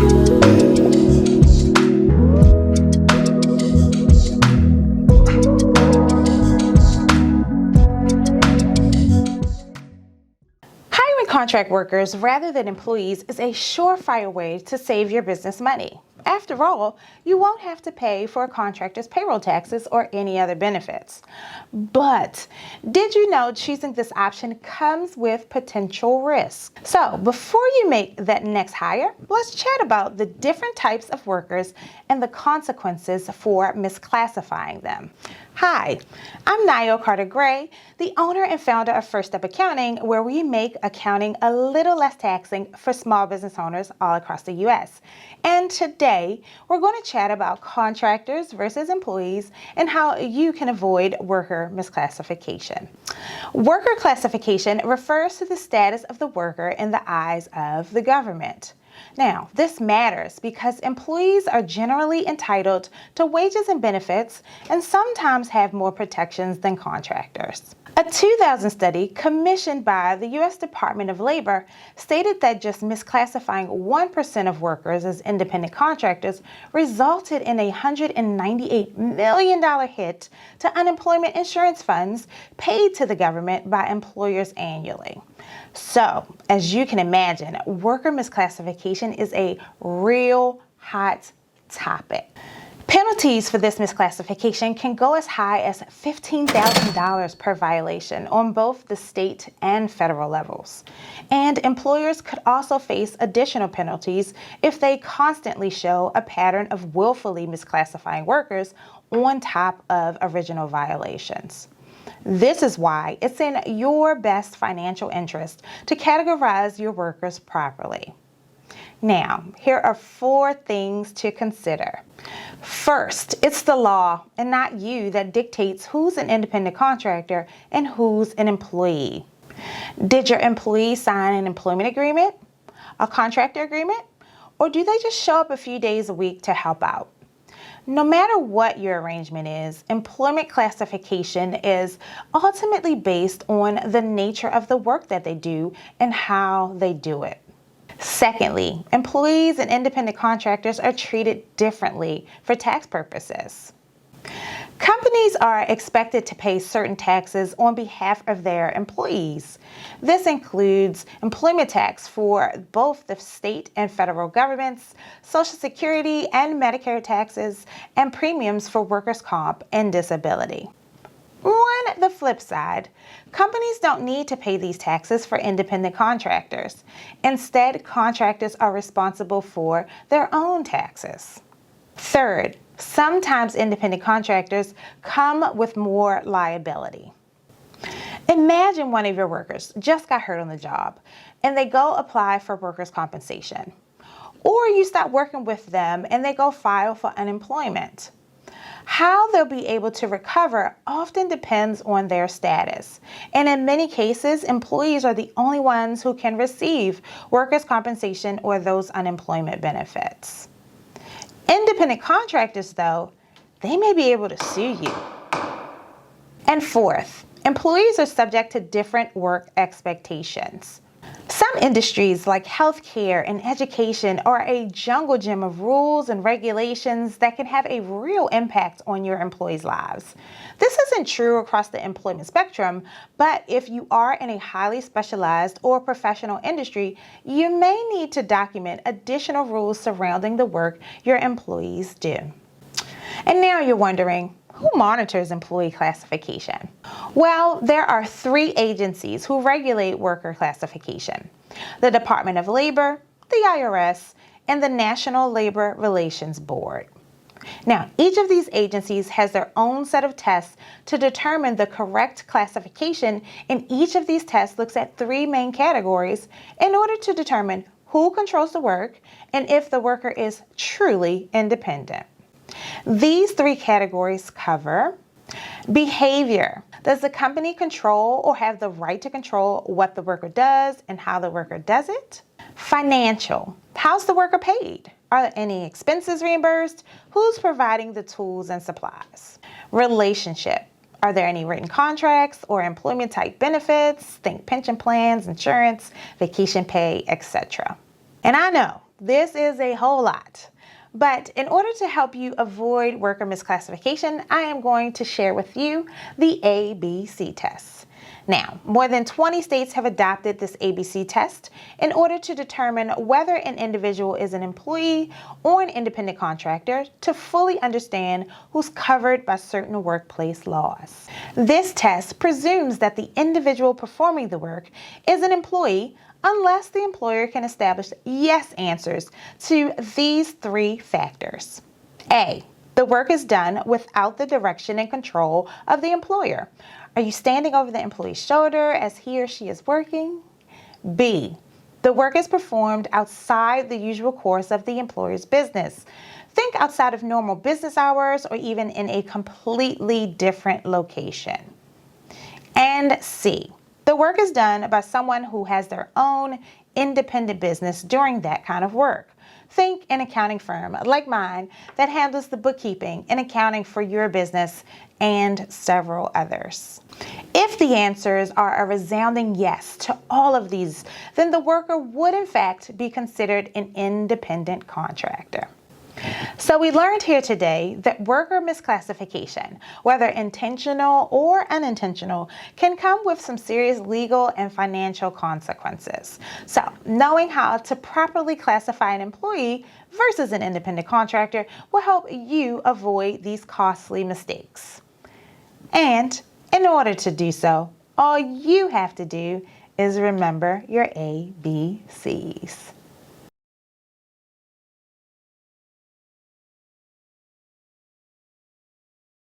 Hiring contract workers rather than employees is a surefire way to save your business money. After all, you won't have to pay for a contractor's payroll taxes or any other benefits. But did you know choosing this option comes with potential risk? So before you make that next hire, let's chat about the different types of workers and the consequences for misclassifying them. Hi, I'm Nayo Carter-Gray, the owner and founder of First Step Accounting, where we make accounting a little less taxing for small business owners all across the U.S. And today, we're going to chat about contractors versus employees and how you can avoid worker misclassification. Worker classification refers to the status of the worker in the eyes of the government. Now, this matters because employees are generally entitled to wages and benefits and sometimes have more protections than contractors. A 2000 study commissioned by the U.S. Department of Labor stated that just misclassifying 1% of workers as independent contractors resulted in a $198 million hit to unemployment insurance funds paid to the government by employers annually. So, as you can imagine, worker misclassification is a real hot topic. Penalties for this misclassification can go as high as $15,000 per violation on both the state and federal levels. And employers could also face additional penalties if they constantly show a pattern of willfully misclassifying workers on top of original violations. This is why it's in your best financial interest to categorize your workers properly. Now, here are 4 things to consider. First, it's the law and not you that dictates who's an independent contractor and who's an employee. Did your employee sign an employment agreement, a contractor agreement, or do they just show up a few days a week to help out? No matter what your arrangement is, employment classification is ultimately based on the nature of the work that they do and how they do it. Secondly, employees and independent contractors are treated differently for tax purposes. Companies are expected to pay certain taxes on behalf of their employees. This includes employment tax for both the state and federal governments, Social Security and Medicare taxes, and premiums for workers' comp and disability. On the flip side, companies don't need to pay these taxes for independent contractors. Instead, contractors are responsible for their own taxes. Third, sometimes independent contractors come with more liability. Imagine one of your workers just got hurt on the job and they go apply for workers' compensation. Or you stop working with them and they go file for unemployment. How they'll be able to recover often depends on their status. And in many cases, employees are the only ones who can receive workers' compensation or those unemployment benefits. Independent contractors, though, they may be able to sue you. And fourth, employees are subject to different work expectations. Some industries like healthcare and education are a jungle gym of rules and regulations that can have a real impact on your employees' lives. This isn't true across the employment spectrum, but if you are in a highly specialized or professional industry, you may need to document additional rules surrounding the work your employees do. And now you're wondering, who monitors employee classification? Well, there are 3 agencies who regulate worker classification: the Department of Labor, the IRS, and the National Labor Relations Board. Now, each of these agencies has their own set of tests to determine the correct classification, and each of these tests looks at 3 main categories in order to determine who controls the work and if the worker is truly independent. These 3 categories cover behavior. Does the company control or have the right to control what the worker does and how the worker does it? Financial. How's the worker paid? Are there any expenses reimbursed? Who's providing the tools and supplies? Relationship. Are there any written contracts or employment type benefits? Think pension plans, insurance, vacation pay, etc. And I know this is a whole lot. But in order to help you avoid worker misclassification, I am going to share with you the ABC test. Now, more than 20 states have adopted this ABC test in order to determine whether an individual is an employee or an independent contractor to fully understand who's covered by certain workplace laws. This test presumes that the individual performing the work is an employee unless the employer can establish yes answers to these three factors. A, the work is done without the direction and control of the employer. Are you standing over the employee's shoulder as he or she is working? B, the work is performed outside the usual course of the employer's business. Think outside of normal business hours or even in a completely different location. And C, the work is done by someone who has their own independent business doing that kind of work. Think an accounting firm like mine that handles the bookkeeping and accounting for your business and several others. If the answers are a resounding yes to all of these, then the worker would in fact be considered an independent contractor. So we learned here today that worker misclassification, whether intentional or unintentional, can come with some serious legal and financial consequences. So knowing how to properly classify an employee versus an independent contractor will help you avoid these costly mistakes. And in order to do so, all you have to do is remember your ABCs.